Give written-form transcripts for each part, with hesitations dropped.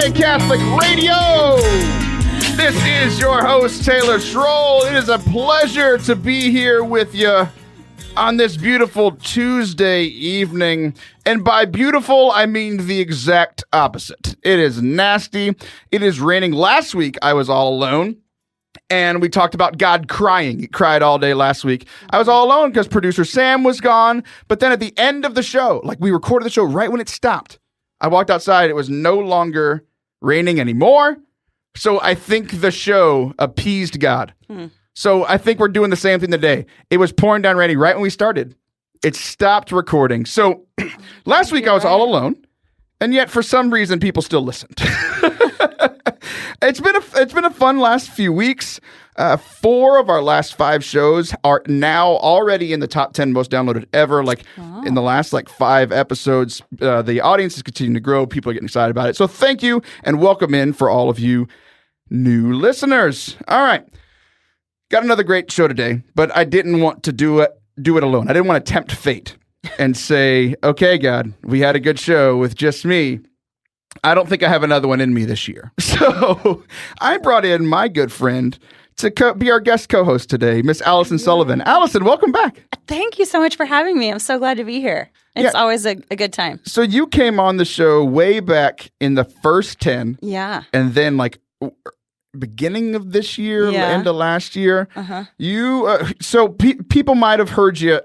Forte Catholic Radio. This is your host, Taylor Schroll. It is a pleasure to be here with you on this beautiful Tuesday evening. And by beautiful, I mean the exact opposite. It is nasty. It is raining. Last week, I was all alone. And we talked about God crying. He cried all day last week. I was all alone because producer Sam was gone. But then at the end of the show, like we recorded the show right when it stopped, I walked outside. It was no longer raining anymore. So I think the show appeased God. So I think we're doing the same thing today. It was pouring down raining right when we started. It stopped recording. So last week I was all alone. And yet for some reason people still listened. It's been a fun last few weeks. 4 of our last 5 shows are now already in the top 10 most downloaded ever. In the last 5 episodes, the audience is continuing to grow. People are getting excited about it. So thank you and welcome in for all of you new listeners. All right. Got another great show today, but I didn't want to do it alone. I didn't want to tempt fate and say, okay, God, we had a good show with just me. I don't think I have another one in me this year. So I brought in my good friend to be our guest co-host today, Miss Allison Sullivan. Allison, welcome back. Thank you so much for having me. I'm so glad to be here. It's always a good time. So you came on the show way back in the first 10. Yeah. And then beginning of this year, end of last year. You people might have heard you.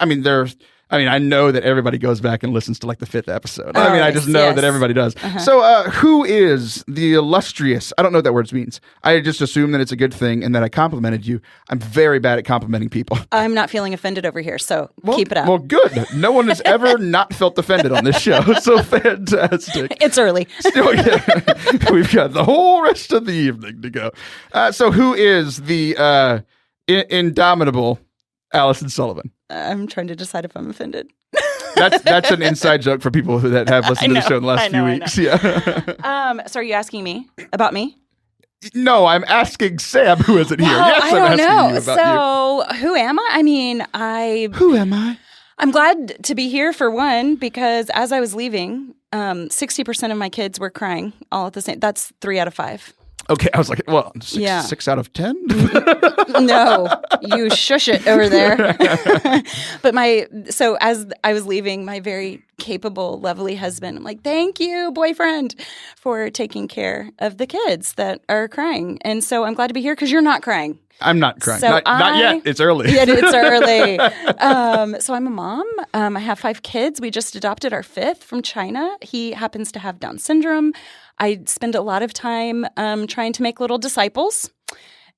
I know that everybody goes back and listens to the 5th episode. I just know that everybody does. So who is the illustrious, I don't know what that word means. I just assume that it's a good thing and that I complimented you. I'm very bad at complimenting people. I'm not feeling offended over here, so keep it up. Well, good. No one has ever not felt offended on this show. So fantastic. It's early. We've got the whole rest of the evening to go. So who is the indomitable Allison Sullivan? I'm trying to decide if I'm offended. That's an inside joke for people that have listened to the show in the last few weeks. Yeah. So are you asking me about me? No, I'm asking Sam who isn't here. Yes, I don't know. So who am I? Who am I? I'm glad to be here for one, because as I was leaving, 60% of my kids were crying all at the same. That's 3 out of 5. Okay, I was like, well, 6 out of 10? No, you shush it over there. But so as I was leaving, my very capable, lovely husband, I'm like, thank you, boyfriend, for taking care of the kids that are crying. And so I'm glad to be here because you're not crying. I'm not crying. So not yet. It's early. Yeah, it's early. So I'm a mom. I have 5 kids. We just adopted our 5th from China. He happens to have Down syndrome. I spend a lot of time trying to make little disciples.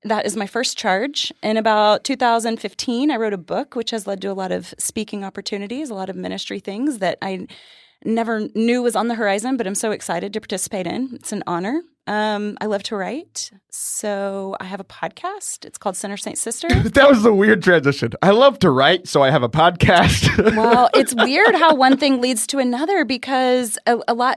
That is my first charge. In about 2015, I wrote a book, which has led to a lot of speaking opportunities, a lot of ministry things that I never knew was on the horizon, but I'm so excited to participate in. It's an honor. I love to write. So I have a podcast. It's called Sinner Saint Sister. That was a weird transition. I love to write, so I have a podcast. Well, it's weird how one thing leads to another, because a lot,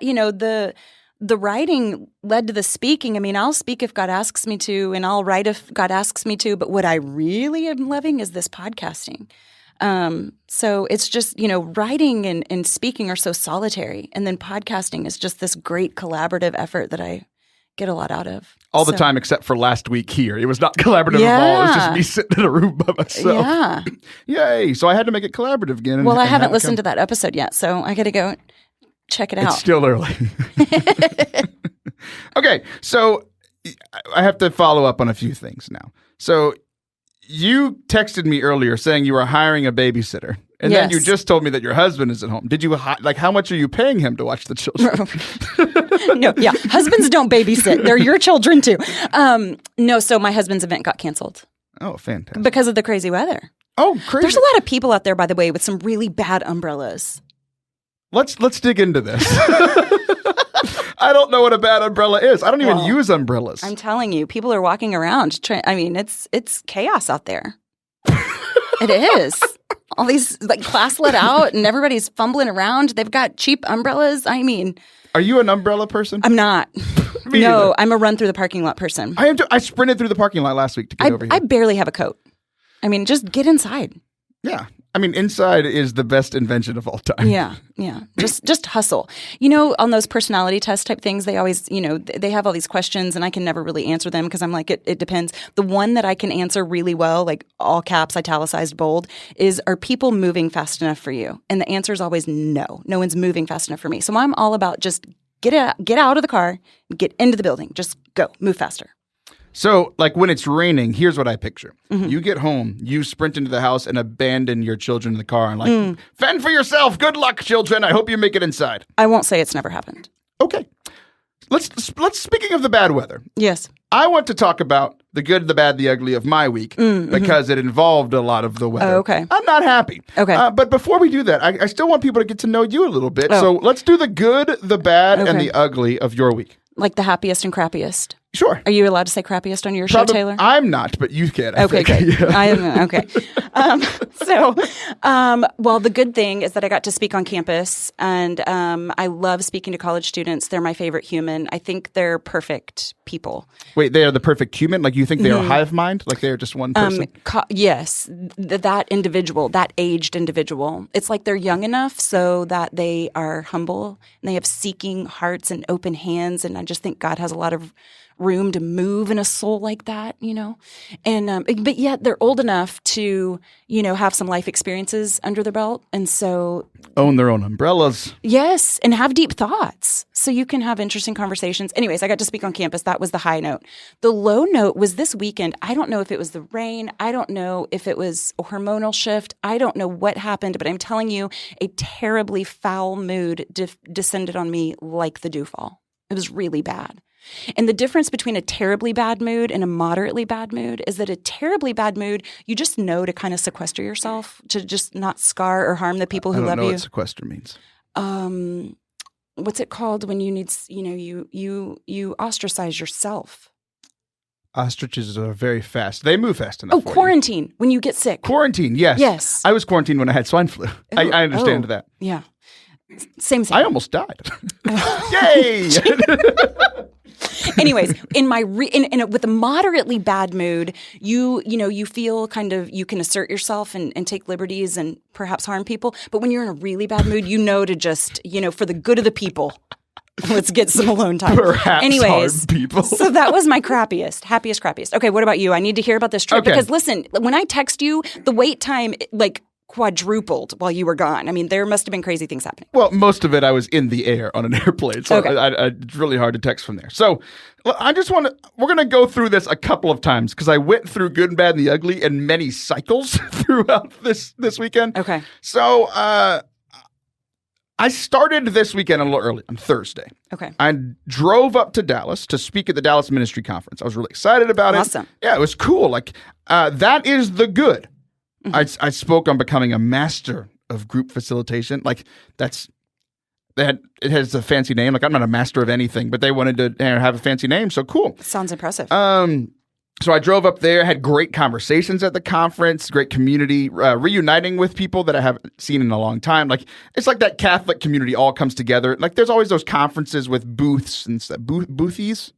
the writing led to the speaking. I'll speak if God asks me to, and I'll write if God asks me to. But what I really am loving is this podcasting. So it's just, writing and speaking are so solitary. And then podcasting is just this great collaborative effort that I get a lot out of. All the time except for last week here. It was not collaborative at all. It was just me sitting in a room by myself. Yeah. Yay. So I had to make it collaborative again. Well, I haven't listened to that episode yet, so I got to go check it out. It's still early. Okay, so I have to follow up on a few things now. So you texted me earlier saying you were hiring a babysitter. And then you just told me that your husband is at home. Did you, how much are you paying him to watch the children? No, yeah. Husbands don't babysit. They're your children too. No, so my husband's event got canceled. Oh, fantastic. Because of the crazy weather. Oh, crazy. There's a lot of people out there, by the way, with some really bad umbrellas. Let's dig into this. I don't know what a bad umbrella is. I don't even use umbrellas. I'm telling you, people are walking around. It's chaos out there. It is. All these class let out and everybody's fumbling around. They've got cheap umbrellas. Are you an umbrella person? I'm not. Me no, either. I'm a run through the parking lot person. I sprinted through the parking lot last week to get over here. I barely have a coat. Just get inside. Yeah. I mean, inside is the best invention of all time. Yeah. Just hustle. On those personality test type things, they always, they have all these questions and I can never really answer them because I'm like, it depends. The one that I can answer really well, like all caps, italicized, bold, is, are people moving fast enough for you? And the answer is always no. No one's moving fast enough for me. So I'm all about just get out of the car, get into the building. Just go, move faster. So, like when it's raining, here's what I picture. You get home, you sprint into the house and abandon your children in the car and like, fend for yourself. Good luck, children. I hope you make it inside. I won't say it's never happened. Okay. Let's speaking of the bad weather. Yes. I want to talk about the good, the bad, the ugly of my week because it involved a lot of the weather. Oh, okay. I'm not happy. Okay. But before we do that, I still want people to get to know you a little bit. Oh. So let's do the good, the bad, and the ugly of your week. Like the happiest and crappiest. Sure. Are you allowed to say crappiest on your show, Taylor? I'm not, but you can. Okay, good. Yeah. I am okay. Well, the good thing is that I got to speak on campus, and I love speaking to college students. They're my favorite human. I think they're perfect people. Wait, they are the perfect human? Like you think they are hive mind? Like they are just one person? Yes, that individual, that aged individual. It's like they're young enough so that they are humble and they have seeking hearts and open hands. And I just think God has a lot of room to move in a soul like that, and but yet they're old enough to have some life experiences under their belt, and so own their own umbrellas. Yes, and have deep thoughts so you can have interesting conversations. Anyways, I got to speak on campus. That was the high note. The low note was this weekend. I don't know if it was the rain. I don't know if it was a hormonal shift. I don't know what happened, but I'm telling you, a terribly foul mood descended on me like the dewfall. It was really bad. And the difference between a terribly bad mood and a moderately bad mood is that a terribly bad mood, you just know to kind of sequester yourself, to just not scar or harm the people who love you. I don't know what sequester means. What's it called when you need, you ostracize yourself? Ostriches are very fast. They move fast enough. Oh, quarantine, when you get sick. Quarantine, yes. Yes. I was quarantined when I had swine flu. I understand that. Yeah. Same. I almost died. Yay! Anyways, in my with a moderately bad mood, you feel kind of, you can assert yourself and take liberties and perhaps harm people. But when you're in a really bad mood, to just, for the good of the people, let's get some alone time. Perhaps harm people. So that was my happiest. Okay, what about you? I need to hear about this trip because listen, when I text you, the wait time quadrupled while you were gone. I mean, there must have been crazy things happening. Well, most of it I was in the air on an airplane, so it's really hard to text from there. So I just we're going to go through this a couple of times because I went through good and bad and the ugly in many cycles throughout this weekend. Okay. So I started this weekend a little early on Thursday. Okay. I drove up to Dallas to speak at the Dallas Ministry Conference. I was really excited about it. Awesome. Yeah, it was cool. Like that is the good. I spoke on becoming a master of group facilitation. Like it has a fancy name. Like I'm not a master of anything, but they wanted to have a fancy name. So cool. Sounds impressive. So I drove up there, had great conversations at the conference, great community, reuniting with people that I haven't seen in a long time. Like it's like that Catholic community all comes together. Like there's always those conferences with booths and stuff. Boothises.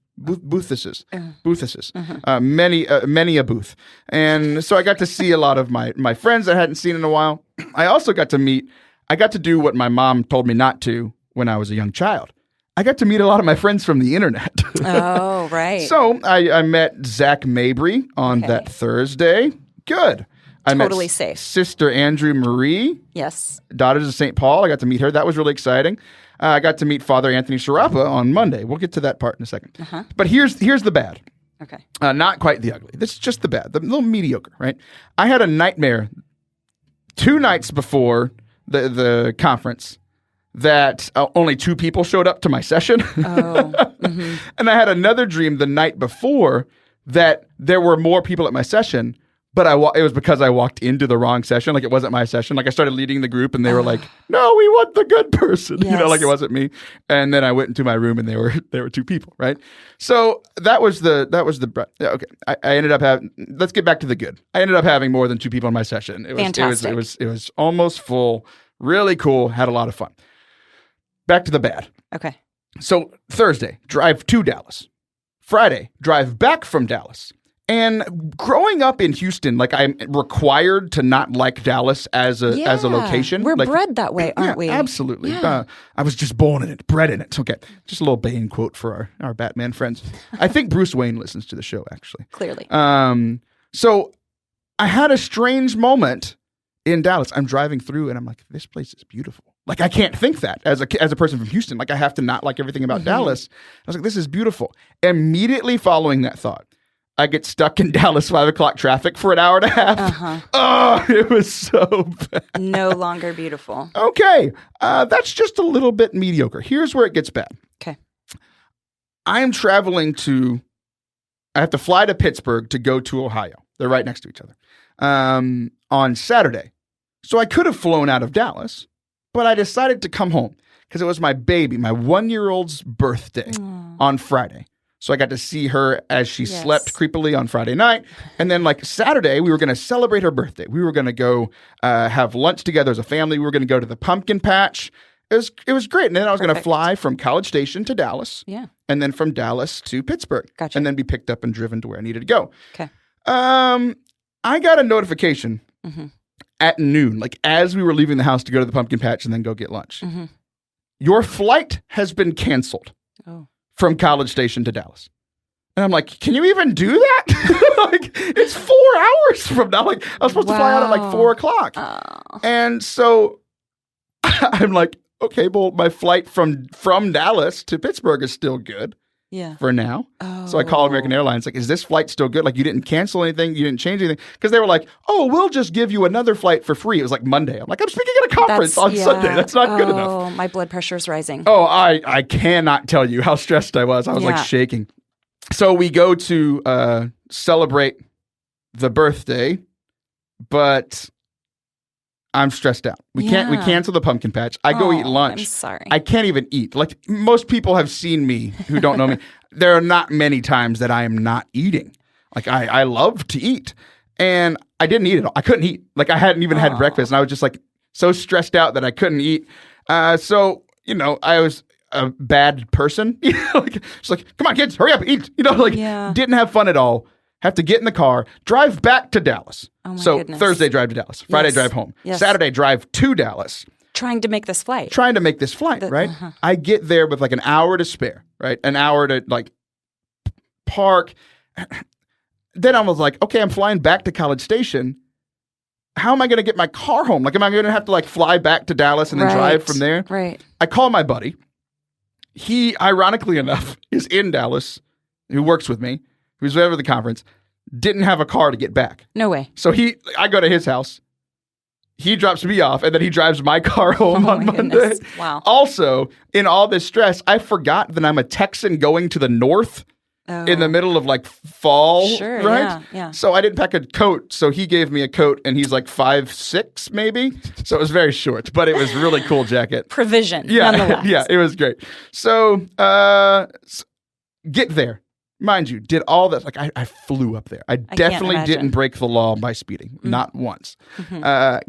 Many a booth. And so I got to see a lot of my friends that I hadn't seen in a while. I also got to do what my mom told me not to when I was a young child. I got to meet a lot of my friends from the internet. Oh, right. So I met Zach Mabry on that Thursday. Good. I totally met safe. Sister Andrew Marie. Yes. Daughters of St. Paul. I got to meet her. That was really exciting. I got to meet Father Anthony Sharapa on Monday. We'll get to that part in a second. But here's the bad. Okay. Not quite the ugly. This is just the bad. The little mediocre, right? I had a nightmare 2 nights before the conference that only 2 people showed up to my session. Oh. And I had another dream the night before that there were more people at my session, but it was because I walked into the wrong session. Like it wasn't my session. Like I started leading the group and they were like, no, we want the good person. Yes. Like it wasn't me. And then I went into my room and there were 2 people, right? So that was okay. I ended up having, let's get back to the good. I ended up having more than 2 people in my session. Fantastic. It was almost full, really cool, had a lot of fun. Back to the bad. Okay. So Thursday, drive to Dallas. Friday, drive back from Dallas. And growing up in Houston, like I'm required to not like Dallas as a location. We're like, bred that way, aren't we? Absolutely. Yeah. I was just born in it, bred in it. Okay. Just a little Bane quote for our Batman friends. I think Bruce Wayne listens to the show, actually. Clearly. So I had a strange moment in Dallas. I'm driving through and I'm like, this place is beautiful. Like, I can't think that as a person from Houston. Like, I have to not like everything about Dallas. I was like, this is beautiful. Immediately following that thought, I get stuck in Dallas 5 o'clock traffic for an hour and a half. Oh, it was so bad. No longer beautiful. Okay. That's just a little bit mediocre. Here's where it gets bad. Okay. I have to fly to Pittsburgh to go to Ohio. They're right next to each other. On Saturday. So I could have flown out of Dallas, but I decided to come home because it was my 1-year-old's birthday on Friday. So I got to see her as she slept creepily on Friday night. And then like Saturday, we were going to celebrate her birthday. We were going to go have lunch together as a family. We were going to go to the pumpkin patch. It was great. And then I was going to fly from College Station to Dallas. Yeah. And then from Dallas to Pittsburgh. Gotcha. And then be picked up and driven to where I needed to go. Okay. I got a notification at noon, like as we were leaving the house to go to the pumpkin patch and then go get lunch. Your flight has been canceled from College Station to Dallas. And I'm like, can you even do that? Like, it's 4 hours from now. Like, I was supposed to fly out at like 4 o'clock. And so I'm like, okay, well, my flight from Dallas to Pittsburgh is still good. Yeah. For now. So I called American Airlines, like, is this flight still good? Like, you didn't cancel anything? You didn't change anything? Because they were like, oh, we'll just give you another flight for free. It was like Monday. I'm like, I'm speaking at a conference on Sunday. That's not good enough. Oh, my blood pressure is rising. Oh, I cannot tell you how stressed I was. I was like shaking. So we go to celebrate the birthday, but I'm stressed out. We cancel the pumpkin patch. I go eat lunch. I'm sorry. I can't even eat. Like, most people have seen me who don't know me. There are not many times that I am not eating. Like, I love to eat. And I didn't eat it all. I couldn't eat. Like, I hadn't even had breakfast. And I was just like so stressed out that I couldn't eat. So, I was a bad person. Just like, come on, kids, hurry up, eat. Didn't have fun at all. Have to get in the car, drive back to Dallas. Oh my so goodness. Thursday, drive to Dallas. Friday, drive home. Yes. Saturday, drive to Dallas. Trying to make this flight. Right? I get there with like an hour to spare, right? An hour to like park. Then I was like, okay, I'm flying back to College Station. How am I going to get my car home? Like, am I going to have to like fly back to Dallas and then drive from there? Right. I call my buddy. He, ironically enough, is in Dallas, who works with me, who's over the conference, didn't have a car to get back. No way. So I go to his house. He drops me off, and then he drives my car home on Monday. Goodness. Wow. Also, in all this stress, I forgot that I'm a Texan going to the north in the middle of like fall, sure, right? Yeah. So I didn't pack a coat, so he gave me a coat, and he's like 5'6", maybe. So it was very short, but it was a really cool jacket. Provision, yeah, nonetheless. Yeah, it was great. So get there. Mind you, did all that. Like, I flew up there. I definitely didn't break the law by speeding. Not once.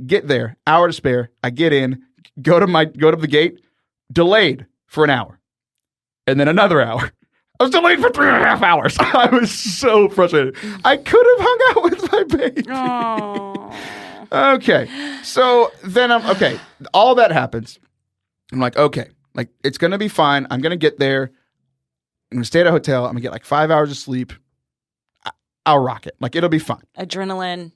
Get there, hour to spare. I get in, go to the gate, delayed for an hour. And then another hour. I was delayed for 3.5 hours. I was so frustrated. I could have hung out with my baby. Oh. Okay. So then all that happens. I'm like, okay, like, it's going to be fine. I'm going to get there. I'm going to stay at a hotel. I'm going to get like 5 hours of sleep. I'll rock it. Like, it'll be fine. Adrenaline.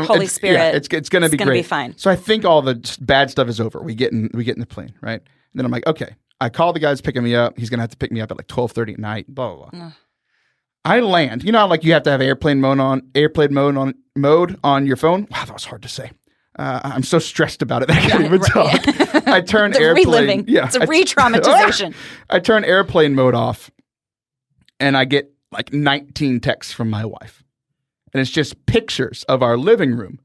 Holy Spirit. Yeah, it's going to be great. It's going to be fine. So I think all the bad stuff is over. We get in the plane, right? And then I'm like, okay. I call the guy who's picking me up. He's going to have to pick me up at like 12:30 at night, blah, blah, blah. I land. You know how like you have to have airplane mode on your phone? Wow, that was hard to say. I'm so stressed about it that I can't even talk. I turn airplane. Reliving. Yeah, it's a re-traumatization. I turn airplane mode off, and I get like 19 texts from my wife. And it's just pictures of our living room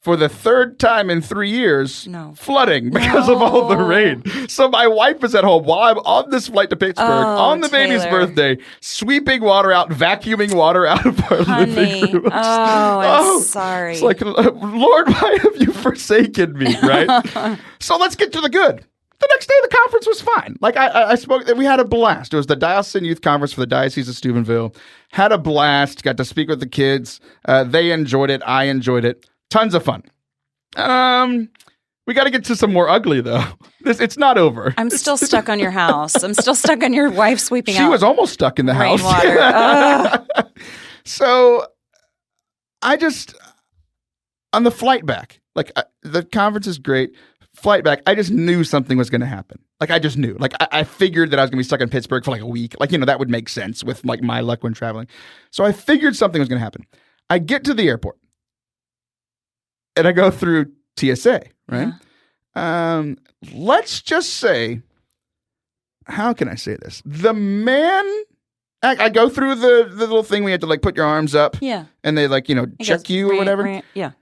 for the third time in 3 years, flooding because of all the rain. So my wife is at home while I'm on this flight to Pittsburgh on the baby's birthday, sweeping water out, vacuuming water out of our living room. I'm sorry. It's like, Lord, why have you forsaken me, right? So let's get to the good. the next day, the conference was fine. Like I spoke, we had a blast. It was the Diocesan Youth Conference for the Diocese of Steubenville. Had a blast. Got to speak with the kids. They enjoyed it. I enjoyed it. Tons of fun. We got to get to some more ugly though. It's not over. I'm still stuck on your house. I'm still stuck on your wife sweeping out. She was almost stuck in the house. Rainwater. So I just, on the flight back, like the conference is great. Flight back, I just knew something was going to happen. Like I just knew. Like I figured that I was going to be stuck in Pittsburgh for like a week. Like, that would make sense with like my luck when traveling. So I figured something was going to happen. I get to the airport and I go through TSA, right? Yeah. Let's just say, how can I say this? The man, I go through the little thing we had to like put your arms up. Yeah. And they like, check you or whatever. Yeah.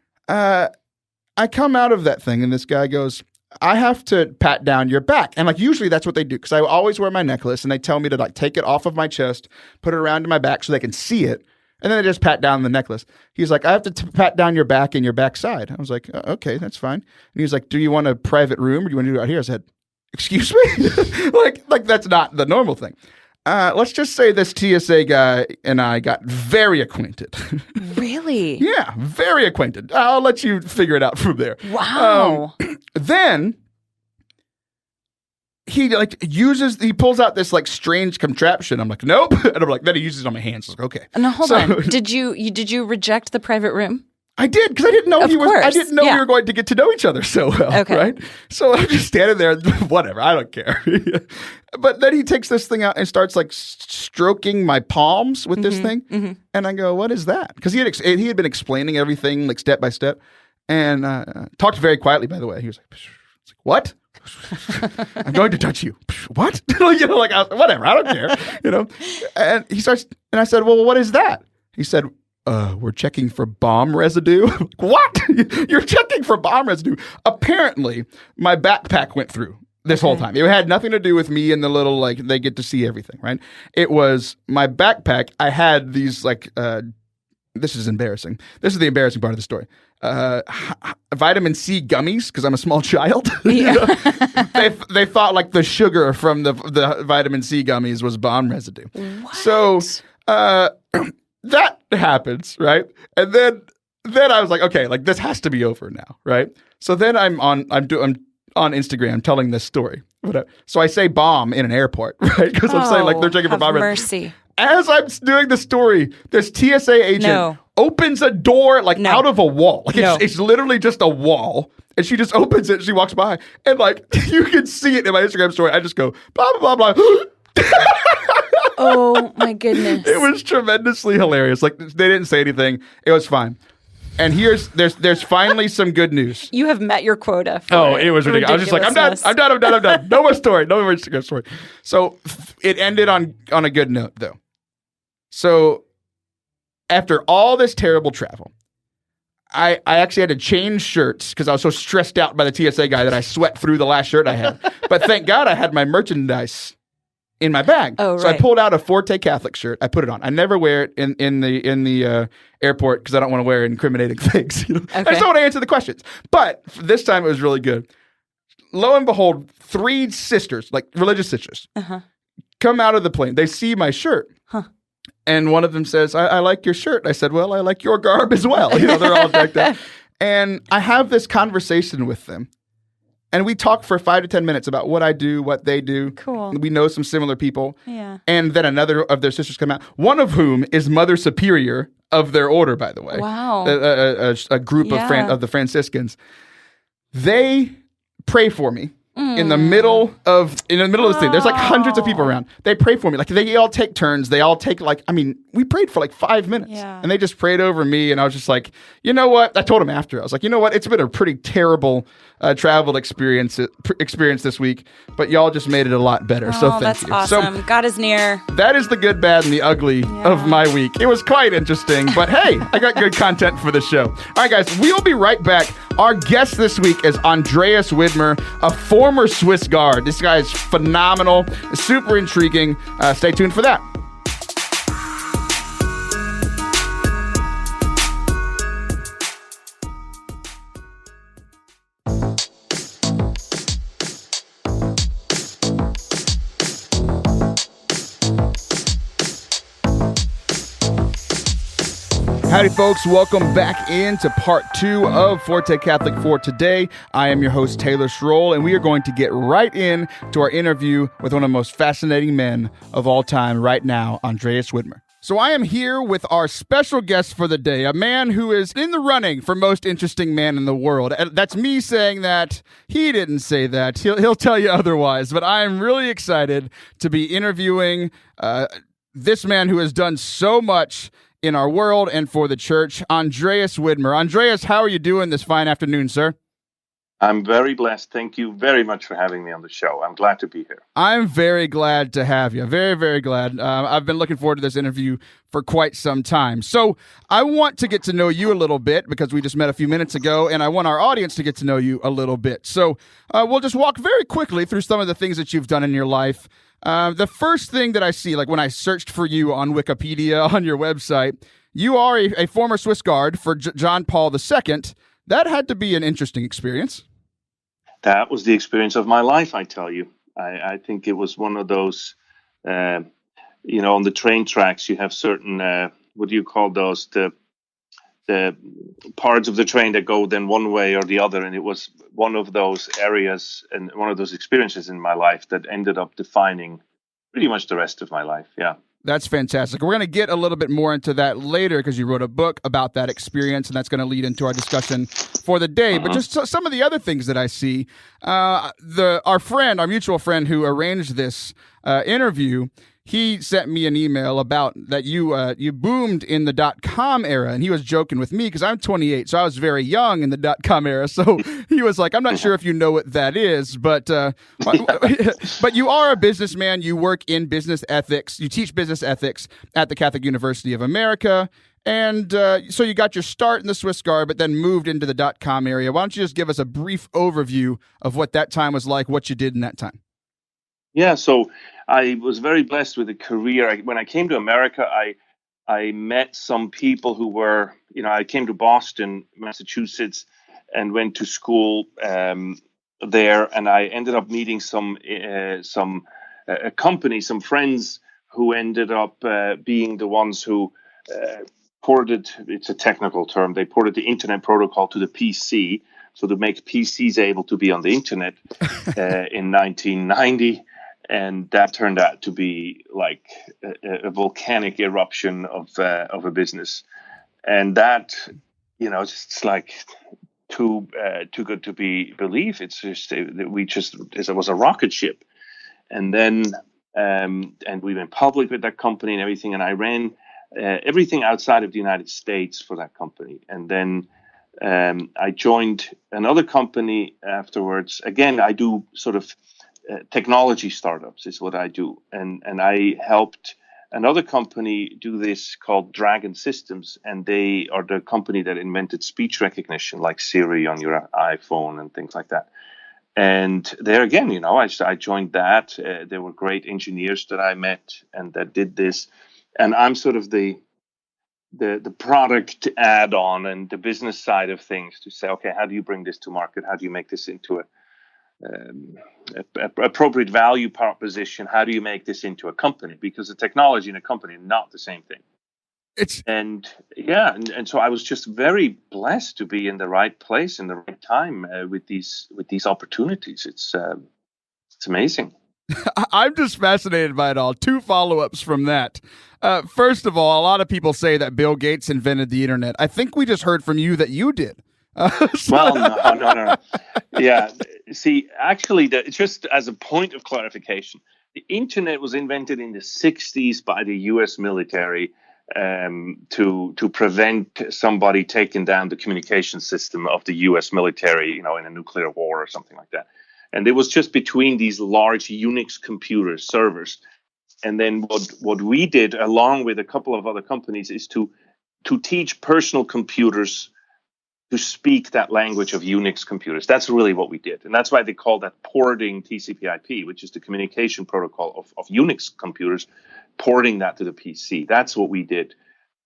I come out of that thing and this guy goes, I have to pat down your back. And like usually that's what they do because I always wear my necklace and they tell me to like take it off of my chest, put it around to my back so they can see it. And then they just pat down the necklace. He's like, I have to pat down your back and your backside. I was like, okay, that's fine. And he was like, do you want a private room or do you want to do it out here? I said, excuse me? like that's not the normal thing. Let's just say this TSA guy and I got very acquainted. Really? Yeah, very acquainted. I'll let you figure it out from there. Wow. Then he he pulls out this like strange contraption. I'm like, nope. And I'm like, then he uses it on my hands. I was like, okay. No, hold on. Did you reject the private room? I did because I didn't know we were going to get to know each other so well. Okay. Right? So I'm just standing there, whatever. I don't care. But then he takes this thing out and starts like stroking my palms with this thing, and I go, "What is that?" Because he had been explaining everything like step by step, and talked very quietly. By the way, he was like, "What?" I'm going to touch you. What? Whatever. I don't care. And he starts, and I said, "Well, what is that?" He said, we're checking for bomb residue. What? You're checking for bomb residue? Apparently, my backpack went through this whole time. It had nothing to do with me and the little, like, they get to see everything, right? It was my backpack. I had these, like, this is embarrassing. This is the embarrassing part of the story. Vitamin C gummies, because I'm a small child. Yeah. They thought, like, the sugar from the vitamin C gummies was bomb residue. What? So, that happens, right? And then I was like, okay, like this has to be over now, right? So then I'm on Instagram telling this story. Whatever. So I say bomb in an airport, right? Because I'm saying like they're checking for bomb. Mercy. As I'm doing the story, this TSA agent opens a door like out of a wall. Like it's literally just a wall. And she just opens it and she walks by. And like you can see it in my Instagram story. I just go, blah, blah, blah, blah. Oh my goodness. It was tremendously hilarious. Like they didn't say anything. It was fine. And there's finally some good news. You have met your quota. It was ridiculous. I was just like, I'm done. No more story. No more Instagram story. So it ended on a good note though. So after all this terrible travel, I actually had to change shirts because I was so stressed out by the TSA guy that I sweat through the last shirt I had. But thank God I had my merchandise in my bag. Oh, right. So I pulled out a Forte Catholic shirt. I put it on. I never wear it in the airport because I don't want to wear incriminating things. Okay. I just don't want to answer the questions. But this time it was really good. Lo and behold, 3 sisters, like religious sisters, come out of the plane. They see my shirt. Huh. And one of them says, I like your shirt. I said, well, I like your garb as well. They're all decked out. And I have this conversation with them. And we talk for 5 to 10 minutes about what I do, what they do. Cool. We know some similar people. Yeah. And then another of their sisters come out, one of whom is Mother Superior of their order, by the way. Wow. A group of the Franciscans. They pray for me. In the middle of the thing. There's like hundreds of people around. They pray for me. Like they all take turns. They all take we prayed for like 5 minutes. Yeah. And they just prayed over me. And I was just like, you know what? I told them after. I was like, you know what? It's been a pretty terrible travel experience this week. But y'all just made it a lot better. So thank that's you. Awesome. So, God is near. that is the good, bad, and the ugly of my week. It was quite interesting. But hey, I got good content for the show. All right, guys. We'll be right back. Our guest this week is Andreas Widmer, a former Swiss Guard. This guy is phenomenal, super intriguing. Stay tuned for that. Howdy, folks. Welcome back into part 2 of Forte Catholic for today. I am your host, Taylor Schroll, and we are going to get right in to our interview with one of the most fascinating men of all time right now, Andreas Widmer. So I am here with our special guest for the day, a man who is in the running for most interesting man in the world. That's me saying that. He didn't say that. He'll tell you otherwise, but I am really excited to be interviewing this man who has done so much in our world and for the church, Andreas Widmer. Andreas, how are you doing this fine afternoon, sir? I'm very blessed. Thank you very much for having me on the show. I'm glad to be here. I'm very glad to have you. Very, very glad. I've been looking forward to this interview for quite some time. So I want to get to know you a little bit because we just met a few minutes ago, and I want our audience to get to know you a little bit. So we'll just walk very quickly through some of the things that you've done in your life. The first thing that I see, like when I searched for you on Wikipedia, on your website, you are a former Swiss Guard for John Paul II. That had to be an interesting experience. That was the experience of my life, I tell you. I think it was one of those, on the train tracks, you have certain, what do you call those? The parts of the train that go then one way or the other. And it was one of those areas and one of those experiences in my life that ended up defining pretty much the rest of my life. Yeah. That's fantastic. We're going to get a little bit more into that later because you wrote a book about that experience, and that's going to lead into our discussion for the day. But just some of the other things that I see, our mutual friend who arranged this interview, he sent me an email about that you boomed in the .com era, and he was joking with me because I'm 28, so I was very young in the .com era. So he was like, "I'm not sure if you know what that is, but you are a businessman. You work in business ethics. You teach business ethics at the Catholic University of America, and so you got your start in the Swiss Guard, but then moved into the .com area. Why don't you just give us a brief overview of what that time was like, what you did in that time?" Yeah, so I was very blessed with a career. When I came to America, I met some people who were, I came to Boston, Massachusetts, and went to school there, and I ended up meeting some company, some friends who ended up being the ones who ported, it's a technical term, they ported the internet protocol to the PC, so to make PCs able to be on the internet in 1990. And that turned out to be like a volcanic eruption of a business, and that, it's like too good to be believed. It's just it was a rocket ship, and then and we went public with that company and everything. And I ran everything outside of the United States for that company, and then I joined another company afterwards. Again, I do sort of technology startups is what I do. And I helped another company do this called Dragon Systems. And they are the company that invented speech recognition like Siri on your iPhone and things like that. And there again, I joined that. There were great engineers that I met and that did this. And I'm sort of the product add-on and the business side of things to say, okay, how do you bring this to market? How do you make this into appropriate value proposition? How do you make this into a company? Because the technology in a company is not the same thing. And so I was just very blessed to be in the right place in the right time with these opportunities. It's amazing. I'm just fascinated by it all. 2 follow-ups from that. First of all, a lot of people say that Bill Gates invented the internet. I think we just heard from you that you did. Well, no. Yeah. See, actually, just as a point of clarification, the internet was invented in the 60s by the U.S. military to prevent somebody taking down the communication system of the U.S. military, in a nuclear war or something like that. And it was just between these large Unix computer servers. And then what we did, along with a couple of other companies, is to teach personal computers to speak that language of Unix computers. That's really what we did. And that's why they call that porting TCP/IP, which is the communication protocol of Unix computers, porting that to the PC. That's what we did.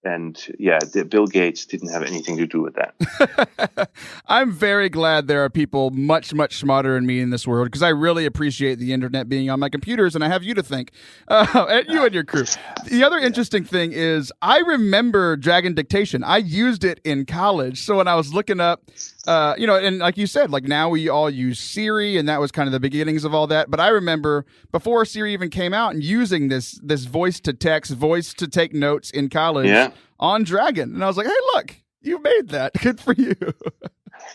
And yeah, Bill Gates didn't have anything to do with that. I'm very glad there are people much, much smarter than me in this world, because I really appreciate the internet being on my computers, and I have you to thank, and you and your crew. The other interesting thing is I remember Dragon Dictation. I used it in college. So when I was looking up, and like you said, like now we all use Siri, and that was kind of the beginnings of all that. But I remember before Siri even came out and using this voice to text, voice to take notes in college on Dragon. And I was like, hey, look, you made that. Good for you.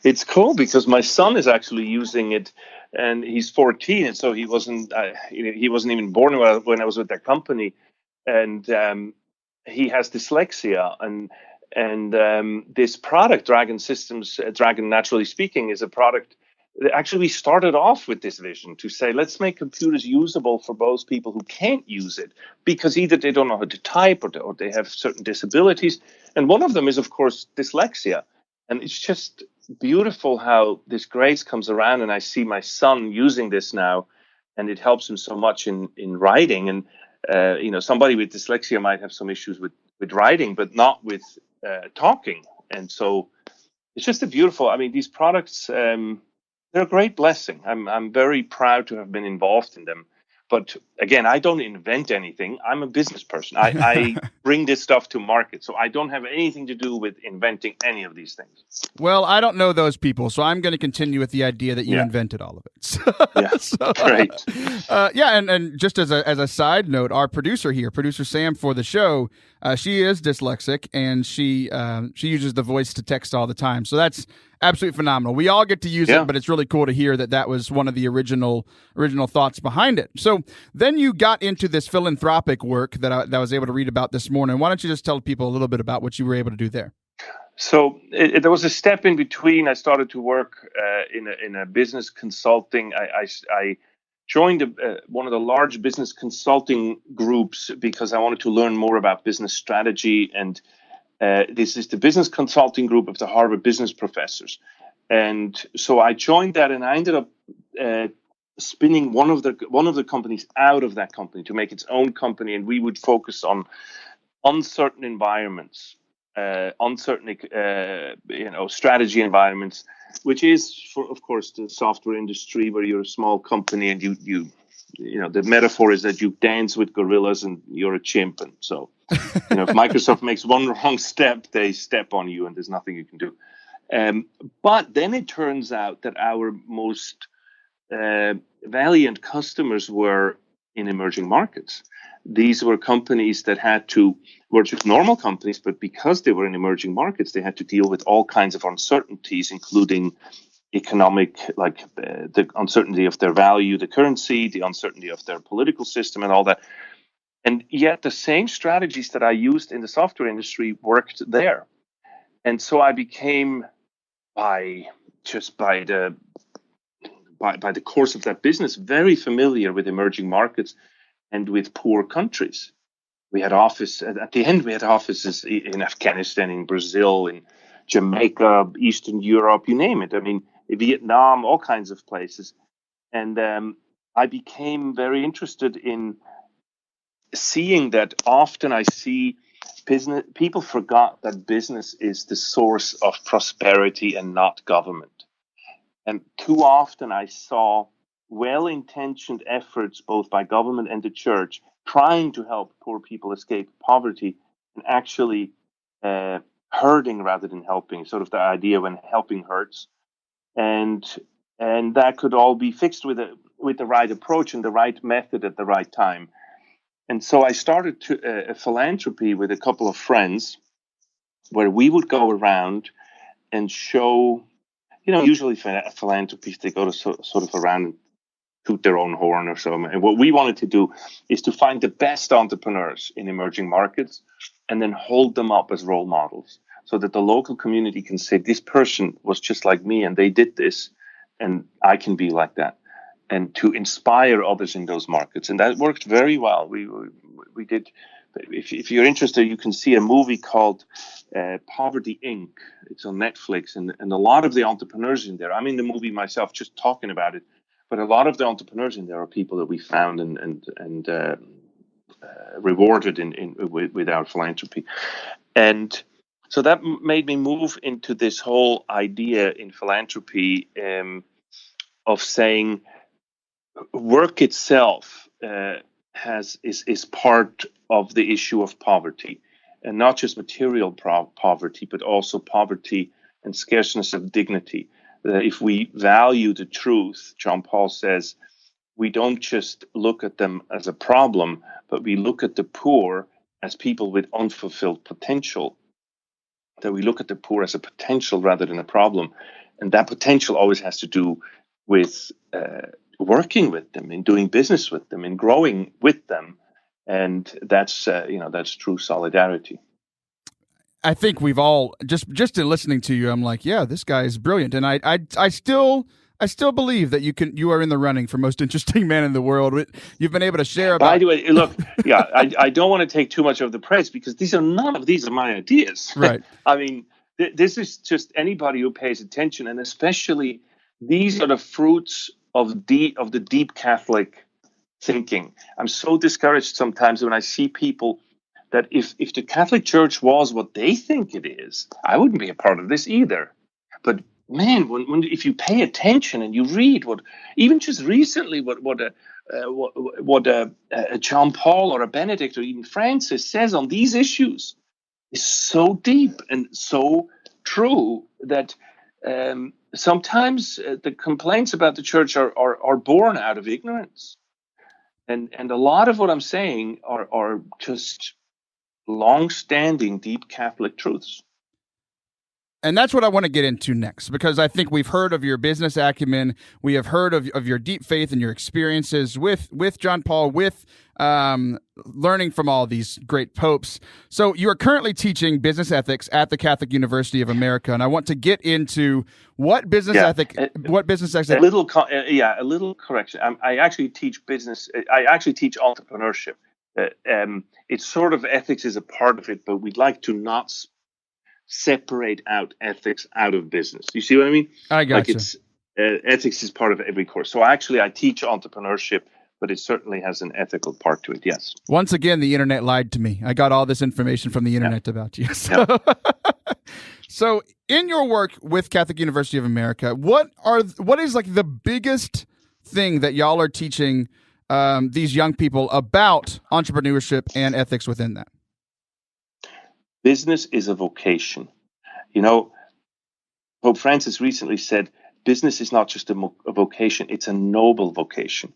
It's cool because my son is actually using it, and he's 14, and so he wasn't even born when I was with that company, and he has dyslexia, and this product, Dragon Systems, Dragon Naturally Speaking, is a product that actually started off with this vision to say, let's make computers usable for those people who can't use it because either they don't know how to type or they have certain disabilities. And one of them is, of course, dyslexia. And it's just beautiful how this grace comes around, and I see my son using this now, and it helps him so much in writing. And, somebody with dyslexia might have some issues with writing, but not with talking. And so it's just these products, they're a great blessing. I'm very proud to have been involved in them. But again, I don't invent anything. I'm a business person. I bring this stuff to market. So I don't have anything to do with inventing any of these things. Well, I don't know those people, so I'm going to continue with the idea that you invented all of it. Great. And just as a side note, our producer here, producer Sam for the show, she is dyslexic, and she uses the voice to text all the time. So that's absolutely phenomenal. We all get to use it, but it's really cool to hear that was one of the original thoughts behind it. So then you got into this philanthropic work that I was able to read about this morning. Why don't you just tell people a little bit about what you were able to do there? So there was a step in between. I started to work in a business consulting. I joined one of the large business consulting groups because I wanted to learn more about business strategy. And this is the business consulting group of the Harvard Business Professors. And so I joined that, and I ended up spinning one of the companies out of that company to make its own company. And we would focus on uncertain environments. Uncertain, strategy environments, which is, of course, the software industry where you're a small company and you the metaphor is that you dance with gorillas and you're a chimp. And so, if Microsoft makes one wrong step, they step on you and there's nothing you can do. But then it turns out that our most valiant customers were in emerging markets. These were companies that were just normal companies, but because they were in emerging markets, they had to deal with all kinds of uncertainties, including economic, like the uncertainty of their value, the currency, the uncertainty of their political system and all that. And yet the same strategies that I used in the software industry worked there. And so I became, by the course of that business, very familiar with emerging markets and with poor countries. We had offices in Afghanistan, in Brazil, in Jamaica, Eastern Europe, you name it. I mean, Vietnam, all kinds of places. And I became very interested in seeing that often I see people forgot that business is the source of prosperity and not government. And too often I saw well-intentioned efforts, both by government and the church, trying to help poor people escape poverty and actually hurting rather than helping, sort of the idea when helping hurts. And that could all be fixed with the right approach and the right method at the right time. And so I started a philanthropy with a couple of friends where we would go around and show, usually philanthropies, they go to sort of around and toot their own horn or so. And what we wanted to do is to find the best entrepreneurs in emerging markets and then hold them up as role models so that the local community can say, this person was just like me and they did this and I can be like that. And to inspire others in those markets. And that worked very well. We did. If you're interested, you can see a movie called Poverty Inc. It's on Netflix. And a lot of the entrepreneurs in there, I'm in the movie myself just talking about it, but a lot of the entrepreneurs in there are people that we found and rewarded with our philanthropy. And so that made me move into this whole idea in philanthropy of saying work itself is part of the issue of poverty, and not just material poverty, but also poverty and scarceness of dignity. If we value the truth, John Paul says, we don't just look at them as a problem, but we look at the poor as people with unfulfilled potential. That we look at the poor as a potential rather than a problem. And that potential always has to do with working with them, in doing business with them, in growing with them. And that's true solidarity. I think we've all just in listening to you, I'm like, yeah, this guy is brilliant, and I still believe that you are in the running for most interesting man in the world. You've been able to share about. By the way, look, yeah, I don't want to take too much of the praise because none of these are my ideas. Right. I mean, this is just anybody who pays attention, and especially these are the fruits of the deep Catholic thinking. I'm so discouraged sometimes when I see people that if the Catholic Church was what they think it is, I wouldn't be a part of this either. But man, when if you pay attention and you read what even just recently what a John Paul or a Benedict or even Francis says on these issues is so deep and so true that sometimes the complaints about the church are born out of ignorance, and a lot of what I'm saying are just long-standing deep Catholic truths. And that's what I want to get into next, because I think we've heard of your business acumen. We have heard of your deep faith and your experiences with John Paul, with learning from all these great popes. So you are currently teaching business ethics at the Catholic University of America, and I want to get into what business ethics. A little correction. I actually teach business. I actually teach entrepreneurship. It's sort of ethics is a part of it, but we'd like to not separate out ethics out of business. You see what I mean? I got you. Ethics is part of every course. So actually, I teach entrepreneurship, but it certainly has an ethical part to it. Yes. Once again, the internet lied to me. I got all this information from the internet about you. So, so in your work with Catholic University of America, what is like the biggest thing that y'all are teaching these young people about entrepreneurship and ethics within that? Business is a vocation. You know, Pope Francis recently said, business is not just a vocation, it's a noble vocation.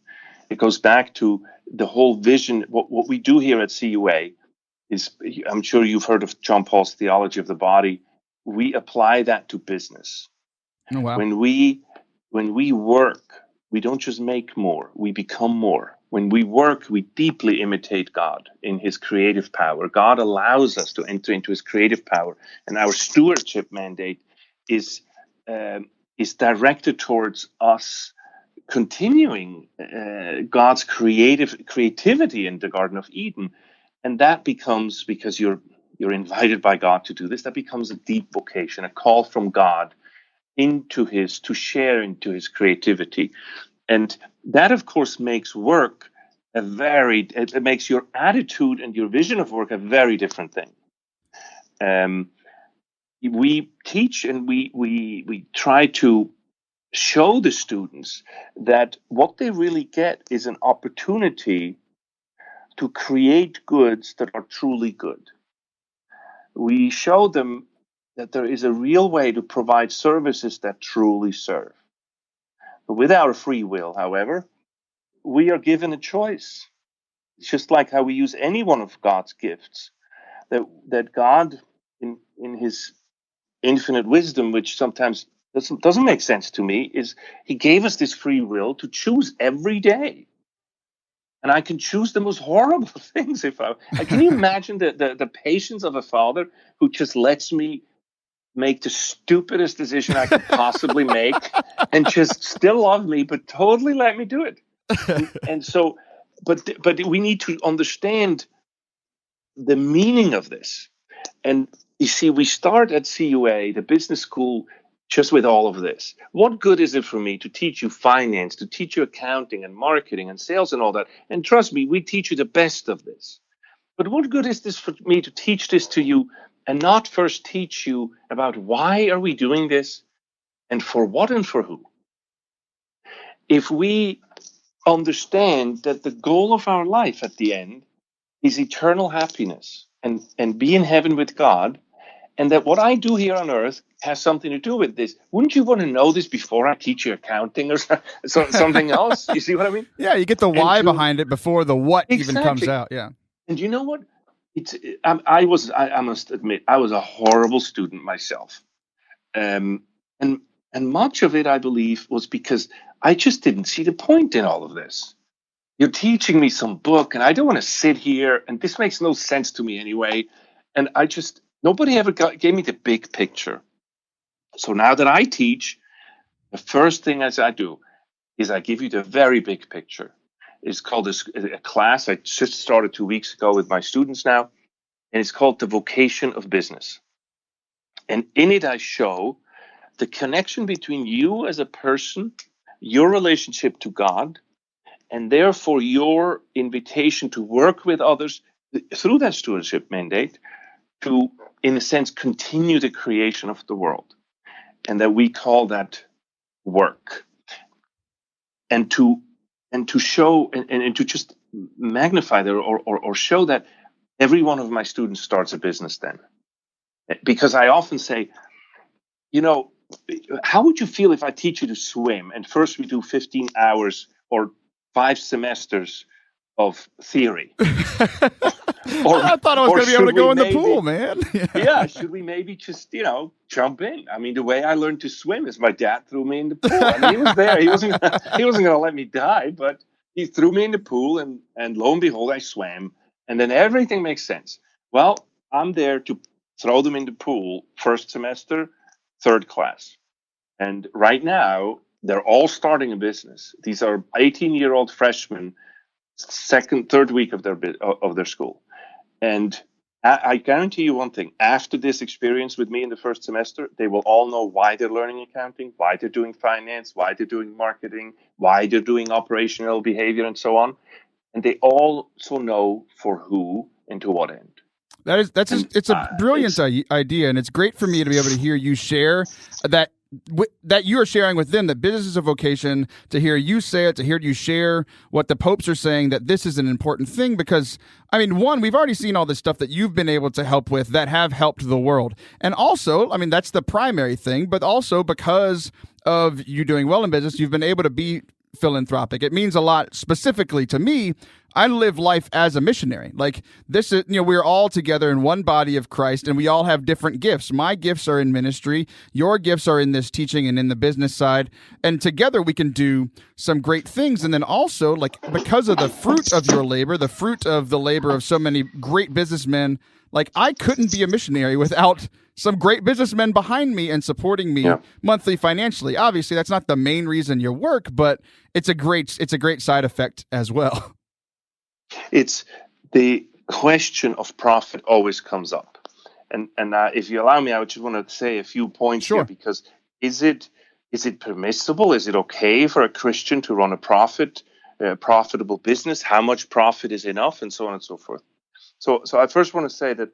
It goes back to the whole vision. What we do here at CUA is, I'm sure you've heard of John Paul's theology of the body. We apply that to business. Oh, wow. When we work, we don't just make more, we become more. When we work, we deeply imitate God in his creative power. God allows us to enter into his creative power. And our stewardship mandate is directed towards us continuing God's creativity in the Garden of Eden. And that becomes, because you're invited by God to do this, that becomes a deep vocation, a call from God to share into his creativity. And that, of course, makes work it makes your attitude and your vision of work a very different thing. We teach and we try to show the students that what they really get is an opportunity to create goods that are truly good. We show them that there is a real way to provide services that truly serve. With our free will, however, we are given a choice. It's just like how we use any one of God's gifts. That God, in his infinite wisdom, which sometimes doesn't make sense to me, is he gave us this free will to choose every day. And I can choose the most horrible things can you imagine the patience of a father who just lets me make the stupidest decision I could possibly make and just still love me, but totally let me do it. And so, but we need to understand the meaning of this. And you see, we start at CUA, the business school, just with all of this. What good is it for me to teach you finance, to teach you accounting and marketing and sales and all that? And trust me, we teach you the best of this. But what good is this for me to teach this to you and not first teach you about why are we doing this and for what and for who. If we understand that the goal of our life at the end is eternal happiness and be in heaven with God, and that what I do here on earth has something to do with this, wouldn't you want to know this before I teach you accounting or something else? You see what I mean? Yeah, you get the why behind it before the what even comes out. Yeah. And you know what? I must admit, I was a horrible student myself. And much of it, I believe, was because I just didn't see the point in all of this. You're teaching me some book, and I don't want to sit here, and this makes no sense to me anyway. And nobody ever gave me the big picture. So now that I teach, the first thing I do is I give you the very big picture. It's called a class I just started 2 weeks ago with my students now, and it's called The Vocation of Business. And in it, I show the connection between you as a person, your relationship to God, and therefore your invitation to work with others through that stewardship mandate to, in a sense, continue the creation of the world. And that we call that work. And to show and to just magnify that or show that every one of my students starts a business then. Because I often say, how would you feel if I teach you to swim and first we do 15 hours or 5 semesters of theory? I thought I was going to be able to go in the pool, man. Yeah, should we maybe just, jump in? I mean, the way I learned to swim is my dad threw me in the pool. I mean, he was there. He wasn't going to let me die, but he threw me in the pool, and lo and behold, I swam, and then everything makes sense. Well, I'm there to throw them in the pool third semester, 3rd class. And right now, they're all starting a business. These are 18-year-old freshmen, 3rd week of their school. And I guarantee you one thing, after this experience with me in the first semester, they will all know why they're learning accounting, why they're doing finance, why they're doing marketing, why they're doing operational behavior and so on. And they also know for who and to what end. It's a brilliant idea, and it's great for me to be able to hear you share that you are sharing with them that business is a vocation, to hear you say it, to hear you share what the popes are saying, that this is an important thing because, I mean, one, we've already seen all this stuff that you've been able to help with that have helped the world. And also, I mean, that's the primary thing, but also because of you doing well in business, you've been able to be philanthropic. It means a lot specifically to me. I live life as a missionary. Like this is, we're all together in one body of Christ and we all have different gifts. My gifts are in ministry. Your gifts are in this teaching and in the business side. And together we can do some great things. And then also, like, because of the fruit of your labor, the fruit of the labor of so many great businessmen, like I couldn't be a missionary without some great businessmen behind me and supporting me monthly financially. Obviously, that's not the main reason you work, but it's a great side effect as well. It's the question of profit always comes up, and if you allow me, I just want to say a few points here, because is it permissible? Is it okay for a Christian to run a profitable business? How much profit is enough, and so on and so forth. So I first want to say that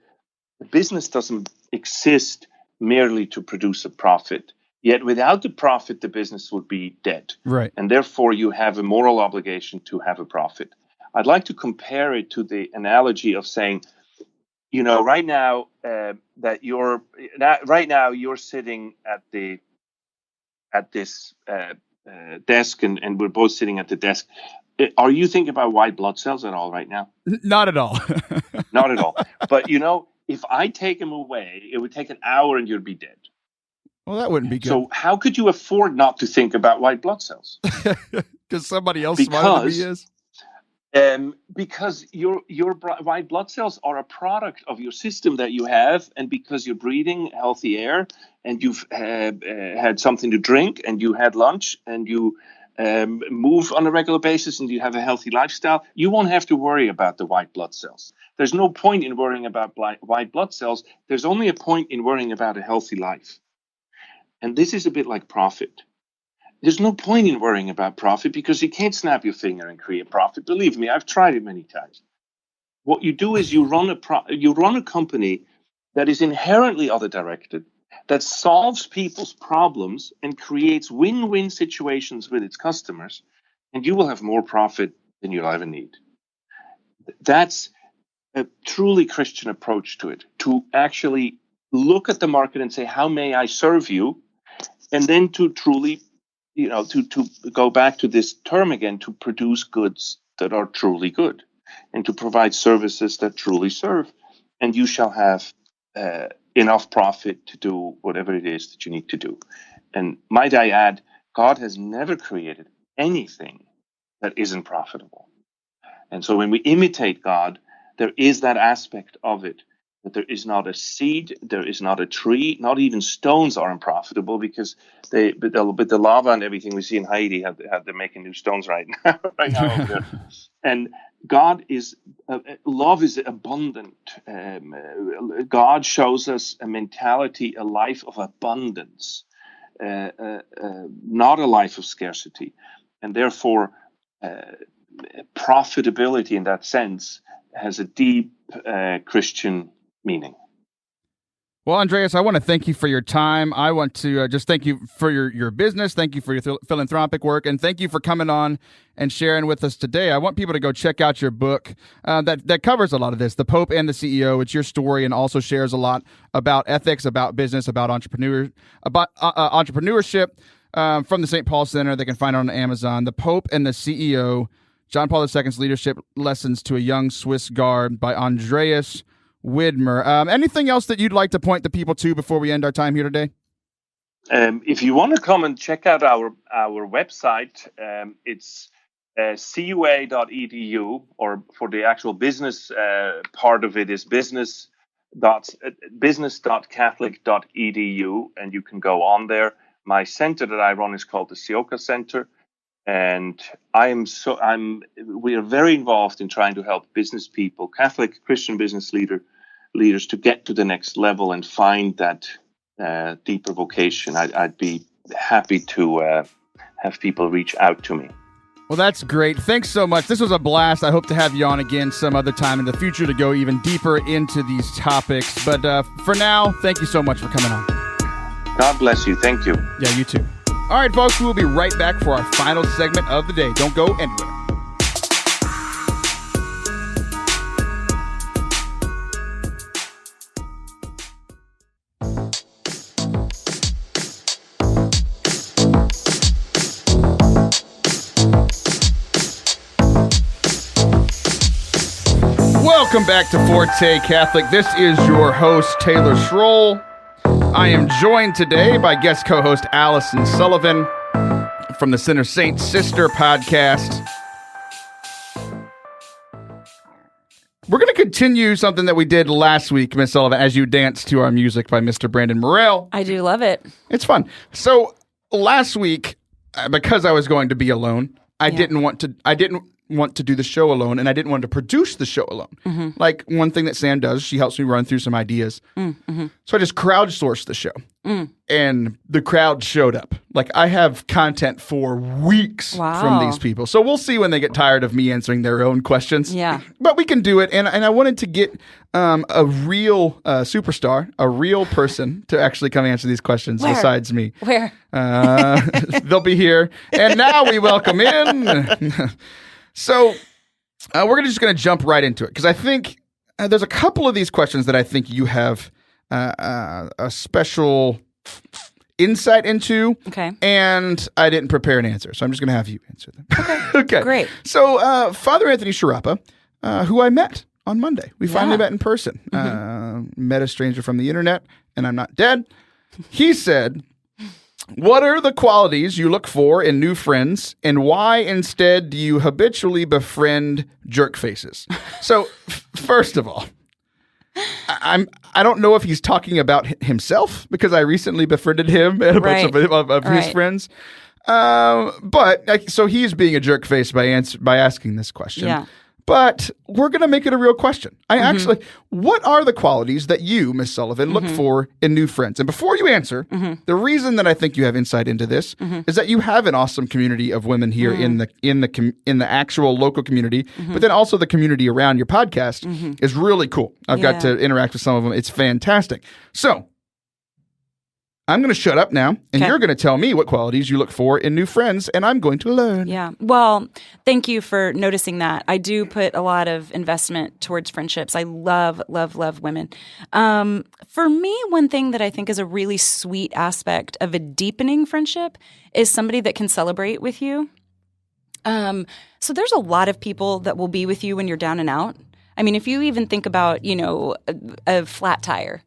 the business doesn't exist merely to produce a profit. Yet without the profit, the business would be dead. Right. And therefore, you have a moral obligation to have a profit. I'd like to compare it to the analogy of saying, right now you're sitting at this desk, and we're both sitting at the desk. Are you thinking about white blood cells at all right now? Not at all. Not at all. But if I take them away, it would take an hour and you'd be dead. Well, that wouldn't be good. So how could you afford not to think about white blood cells? Because somebody else smarter than me is? Because your white blood cells are a product of your system that you have, and because you're breathing healthy air, and you've had something to drink, and you had lunch, and you move on a regular basis, and you have a healthy lifestyle, you won't have to worry about the white blood cells. There's no point in worrying about white blood cells. There's only a point in worrying about a healthy life. And this is a bit like profit. There's no point in worrying about profit because you can't snap your finger and create profit. Believe me, I've tried it many times. What you do is you run a company that is inherently other directed, that solves people's problems and creates win-win situations with its customers, and you will have more profit than you'll ever need. That's a truly Christian approach to it, to actually look at the market and say, how may I serve you? And then to truly, to go back to this term again, to produce goods that are truly good and to provide services that truly serve. And you shall have enough profit to do whatever it is that you need to do. And might I add, God has never created anything that isn't profitable. And so when we imitate God, there is that aspect of it, that there is not a seed, there is not a tree, not even stones are unprofitable, because with the lava and everything we see in Haiti, they're making new stones right now. Over there. And God is, love is abundant. God shows us a mentality, a life of abundance, not a life of scarcity. And therefore, profitability in that sense has a deep Christian meaning. Well, Andreas, I want to thank you for your time. I want to just thank you for your business. Thank you for your philanthropic work. And thank you for coming on and sharing with us today. I want people to go check out your book that covers a lot of this, The Pope and the CEO. It's your story and also shares a lot about ethics, about business, about entrepreneurship from the St. Paul Center. They can find it on Amazon. The Pope and the CEO, John Paul II's Leadership Lessons to a Young Swiss Guard by Andreas Widmer. Anything else that you'd like to point the people to before we end our time here today? If you want to come and check out our website, it's cua.edu, or for the actual business part of it is business.catholic.edu, and you can go on there. My center that I run is called the Sioka Center, and we are very involved in trying to help business people, Catholic Christian business leaders, to get to the next level and find that deeper vocation. I'd be happy to have people reach out to me. Well, that's great. Thanks so much. This was a blast. I hope to have you on again some other time in the future to go even deeper into these topics. But for now, thank you so much for coming on. God bless you. Thank you. Yeah, you too. All right, folks, we will be right back for our final segment of the day. Don't go anywhere. Welcome back to Forte Catholic. This is your host, Taylor Schroll. I am joined today by guest co-host Allison Sullivan from the Sinner Saint Sister podcast. We're going to continue something that we did last week, Miss Sullivan, as you danced to our music by Mr. Brandon Morrell. I do love it. It's fun. So last week, because I was going to be alone, I didn't want to do the show alone, and I didn't want to produce the show alone. Mm-hmm. Like one thing that Sam does, she helps me run through some ideas. Mm-hmm. So I just crowdsourced the show, and the crowd showed up. Like I have content for weeks from these people. So we'll see when they get tired of me answering their own questions. Yeah, but we can do it. And I wanted to get a real superstar, a real person to actually come answer these questions besides me. Where? They'll be here. And now we welcome in... So we're just going to jump right into it because I think there's a couple of these questions that I think you have a special insight into. Okay. And I didn't prepare an answer, so I'm just going to have you answer them. Okay. Great. So Father Anthony Sharapa, who I met on Monday. We finally met in person. Met a stranger from the internet, and I'm not dead. He said... What are the qualities you look for in new friends, and why instead do you habitually befriend jerk faces? So, first of all, I don't know if he's talking about himself because I recently befriended him and a bunch of his friends. But so he's being a jerk face by asking this question. Yeah. But we're going to make it a real question. What are the qualities that you, Miss Sullivan, look for in new friends? And before you answer, the reason that I think you have insight into this is that you have an awesome community of women here in the actual local community, but then also the community around your podcast is really cool. I've got to interact with some of them. It's fantastic. So I'm going to shut up now, and you're going to tell me what qualities you look for in new friends, and I'm going to learn. Yeah. Well, thank you for noticing that. I do put a lot of investment towards friendships. I love, love, love women. For me, one thing that I think is a really sweet aspect of a deepening friendship is somebody that can celebrate with you. So there's a lot of people that will be with you when you're down and out. I mean, if you even think about, a flat tire,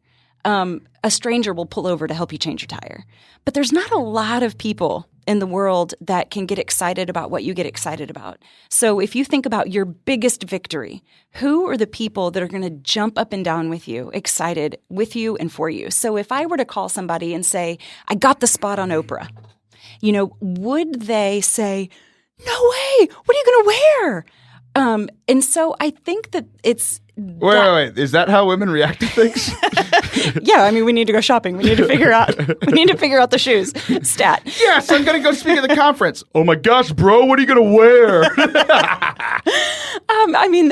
a stranger will pull over to help you change your tire. But there's not a lot of people in the world that can get excited about what you get excited about. So if you think about your biggest victory, who are the people that are going to jump up and down with you, excited with you and for you? So if I were to call somebody and say, I got the spot on Oprah, would they say, no way, what are you going to wear? And so I think that it's... Wait. Is that how women react to things? Yeah, I mean, we need to go shopping. We need to figure out the shoes. Stat. Yes, I'm going to go speak at the conference. Oh my gosh, bro, what are you going to wear? I mean,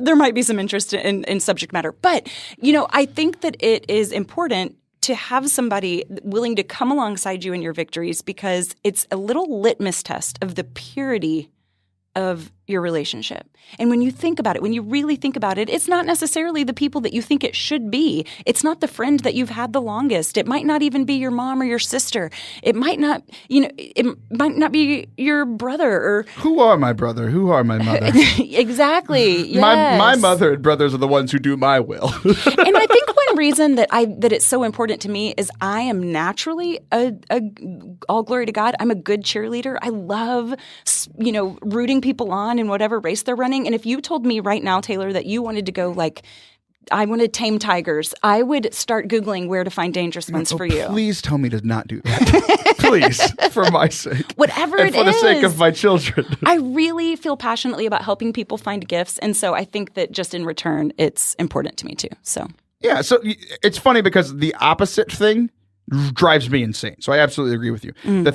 there might be some interest in subject matter. But, I think that it is important to have somebody willing to come alongside you in your victories because it's a little litmus test of the purity of your relationship. And when you think about it, when you really think about it, it's not necessarily the people that you think it should be. It's not the friend that you've had the longest. It might not even be your mom or your sister. It might not, it might not be your brother or... Who are my brother? Who are my mother? Exactly. Yes. My mother and brothers are the ones who do my will. And I think one reason that it's so important to me is I am naturally all glory to God. I'm a good cheerleader. I love, rooting people on in whatever race they're running. And if you told me right now, Taylor, that you wanted to go I want to tame tigers, I would start Googling where to find dangerous ones for you. Please tell me to not do that. Please, for my sake. Whatever and for the sake of my children. I really feel passionately about helping people find gifts. And so I think that just in return, it's important to me too. So yeah, so it's funny because the opposite thing drives me insane. So I absolutely agree with you. The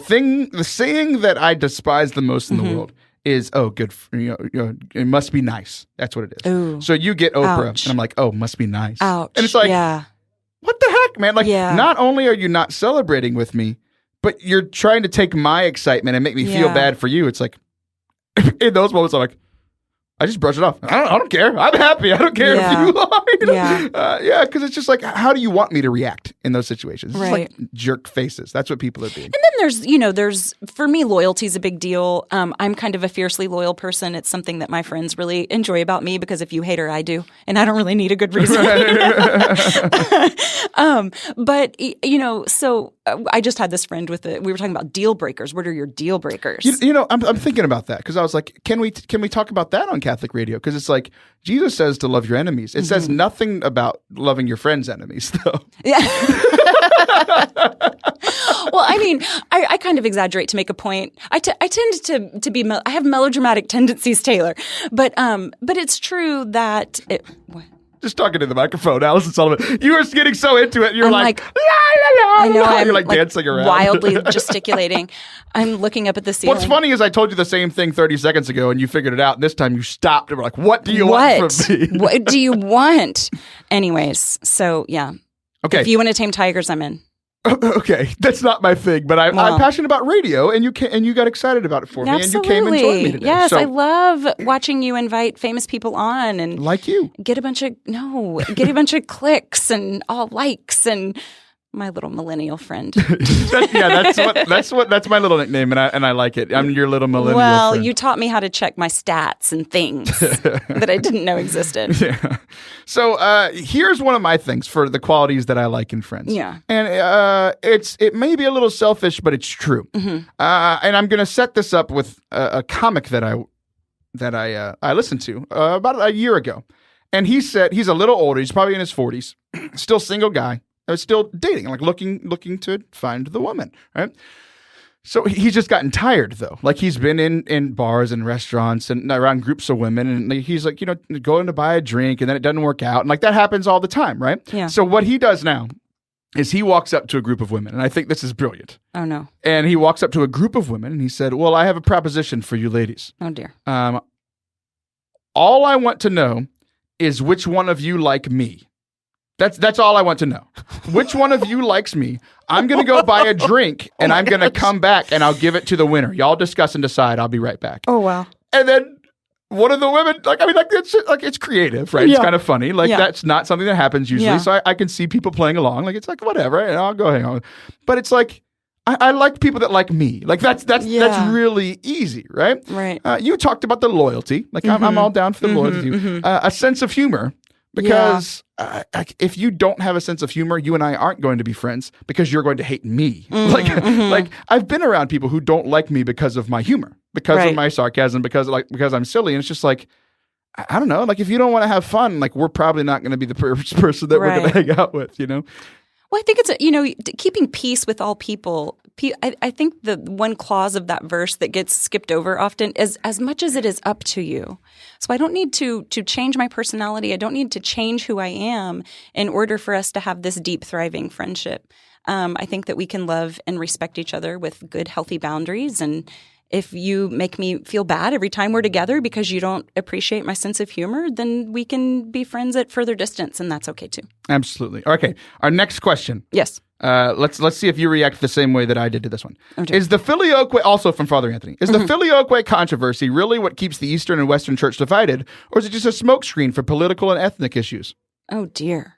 saying that I despise the most in the world is, good, it must be nice. That's what it is. Ooh. So you get Oprah, Ouch. and I'm like, must be nice. Ouch. And it's like, what the heck, man? Not only are you not celebrating with me, but you're trying to take my excitement and make me feel bad for you. It's like, in those moments, I'm like, I just brush it off. I don't care. I'm happy. I don't care if you are. Because it's just like, how do you want me to react in those situations? It's like jerk faces. That's what people are being. And then there's for me, loyalty is a big deal. I'm kind of a fiercely loyal person. It's something that my friends really enjoy about me because if you hate her, I do. And I don't really need a good reason. So I just had this friend we were talking about deal breakers. What are your deal breakers? I'm thinking about that because I was like, can we talk about that on Catholic radio? Because it's like Jesus says to love your enemies. It says nothing about loving your friends' enemies, though. Yeah. Well, I mean, I kind of exaggerate to make a point. I tend to be I have melodramatic tendencies, Taylor, but it's true that what? Just talking to the microphone, Allison Sullivan. You were getting so into it. You're I'm like, la, la, la. I know. I'm you're dancing around, wildly gesticulating. I'm looking up at the ceiling. What's funny is I told you the same thing 30 seconds ago, and you figured it out. And this time you stopped and were like, "What do you want from me? What do you want?" Anyways, so yeah. Okay. If you want to tame tigers, I'm in. Okay, that's not my thing, but I'm passionate about radio, and you got excited about it for me, and you came and joined me today. Yes, I love watching you invite famous people on, and like you get a bunch of clicks and all likes and. My little millennial friend. That's my little nickname, and I like it. I'm your little millennial friend. Well, you taught me how to check my stats and things that I didn't know existed. Yeah. So here's one of my things for the qualities that I like in friends. Yeah. And it may be a little selfish, but it's true. Mm-hmm. And I'm going to set this up with a comic that I listened to about a year ago, and he said he's a little older. He's probably in his 40s, still single guy. I was still dating, like looking to find the woman, right? So he's just gotten tired, though. Like, he's been in bars and restaurants and around groups of women, and he's like, going to buy a drink, and then it doesn't work out. And like, that happens all the time, right? Yeah. So what he does now is he walks up to a group of women, and I think this is brilliant. Oh, no. And he walks up to a group of women, and he said, well, I have a proposition for you ladies. Oh, dear. All I want to know is which one of you like me. That's all I want to know. Which one of you likes me? I'm going to go buy a drink, and I'm going to come back, and I'll give it to the winner. Y'all discuss and decide. I'll be right back. Oh, wow. And then one of the women, it's creative, right? Yeah. It's kind of funny. Like, that's not something that happens usually. Yeah. So I can see people playing along. Like, it's like, whatever, and I'll go hang on. But it's like, I like people that like me. Like, that's really easy, right? Right. You talked about the loyalty. Like, I'm all down for the loyalty. A sense of humor. Because if you don't have a sense of humor, you and I aren't going to be friends because you're going to hate me. Like I've been around people who don't like me because of my humor, because of my sarcasm, because I'm silly. And it's just like, I don't know. Like, if you don't want to have fun, like, we're probably not going to be the person that we're going to hang out with, Well, I think it's, keeping peace with all people. I think the one clause of that verse that gets skipped over often is, as much as it is up to you. So I don't need to change my personality. I don't need to change who I am in order for us to have this deep, thriving friendship. I think that we can love and respect each other with good, healthy boundaries. And if you make me feel bad every time we're together because you don't appreciate my sense of humor, then we can be friends at further distance, and that's okay too. Absolutely. Okay. Our next question. Yes. Let's see if you react the same way that I did to this one. Okay. Is the Filioque, also from Father Anthony, is the Filioque controversy really what keeps the Eastern and Western Church divided, or is it just a smokescreen for political and ethnic issues? Oh, dear.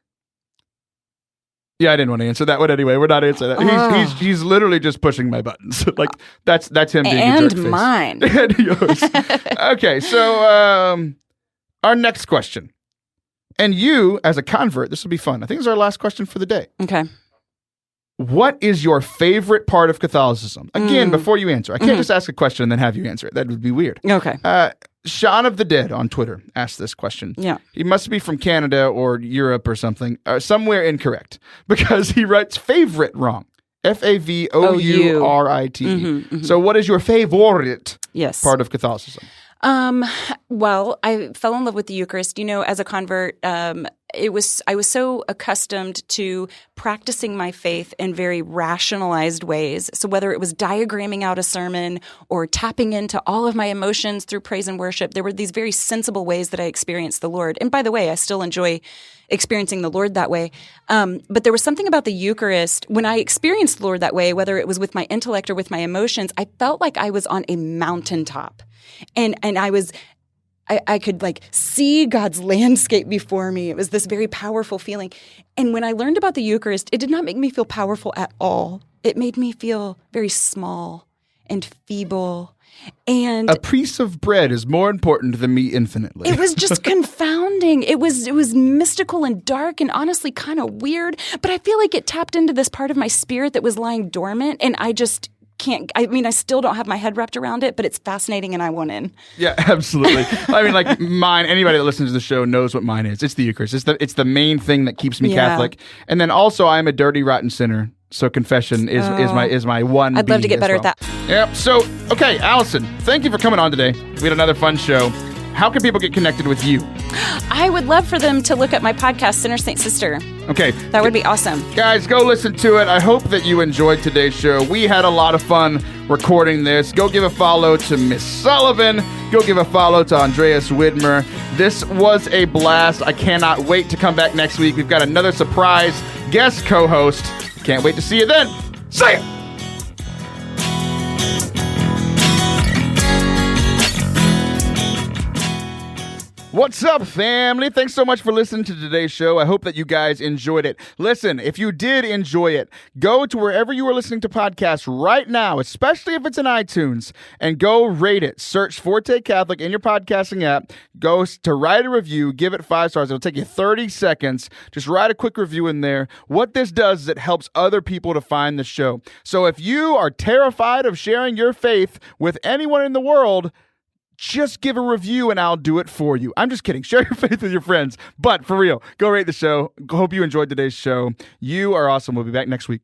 Yeah, I didn't want to answer that one anyway. We're not answering that. He's literally just pushing my buttons. Like, that's him being a jerk face. And mine. And yours. Okay, so our next question. And you, as a convert, this will be fun. I think this is our last question for the day. Okay. What is your favorite part of Catholicism? Again, before you answer, I can't just ask a question and then have you answer it. That would be weird. Okay. Shaun of the Dead on Twitter asked this question. Yeah. He must be from Canada or Europe or something, somewhere incorrect, because he writes favorite wrong. Favourite. So what is your favorite part of Catholicism? Well, I fell in love with the Eucharist. As a convert, I was so accustomed to practicing my faith in very rationalized ways. So whether it was diagramming out a sermon or tapping into all of my emotions through praise and worship, there were these very sensible ways that I experienced the Lord. And by the way, I still enjoy experiencing the Lord that way. But there was something about the Eucharist. When I experienced the Lord that way, whether it was with my intellect or with my emotions, I felt like I was on a mountaintop. And I could see God's landscape before me. It was this very powerful feeling. And when I learned about the Eucharist, it did not make me feel powerful at all. It made me feel very small and feeble. And a piece of bread is more important than me infinitely. It was just confounding. It was mystical and dark and honestly kind of weird. But I feel like it tapped into this part of my spirit that was lying dormant, and I just can't. I still don't have my head wrapped around it, but it's fascinating and I want in. Yeah, absolutely. Mine, anybody that listens to the show knows what mine is. It's the Eucharist. It's the main thing that keeps me Catholic. And then also I'm a dirty, rotten sinner. So confession is my one. I'd love to get better at that. Yep. So, okay, Allison, thank you for coming on today. We had another fun show. How can people get connected with you? I would love for them to look at my podcast, Sinner Saint Sister. Okay. That would be awesome. Guys, go listen to it. I hope that you enjoyed today's show. We had a lot of fun recording this. Go give a follow to Miss Sullivan. Go give a follow to Andreas Widmer. This was a blast. I cannot wait to come back next week. We've got another surprise guest co-host. Can't wait to see you then. See ya! What's up, family? Thanks so much for listening to today's show. I hope that you guys enjoyed it. Listen, if you did enjoy it, go to wherever you are listening to podcasts right now, especially if it's in iTunes, and go rate it. Search Forte Catholic in your podcasting app. Go to write a review. Give it 5 stars. It'll take you 30 seconds. Just write a quick review in there. What this does is it helps other people to find the show. So if you are terrified of sharing your faith with anyone in the world, just give a review and I'll do it for you. I'm just kidding. Share your faith with your friends. But for real, go rate the show. Hope you enjoyed today's show. You are awesome. We'll be back next week.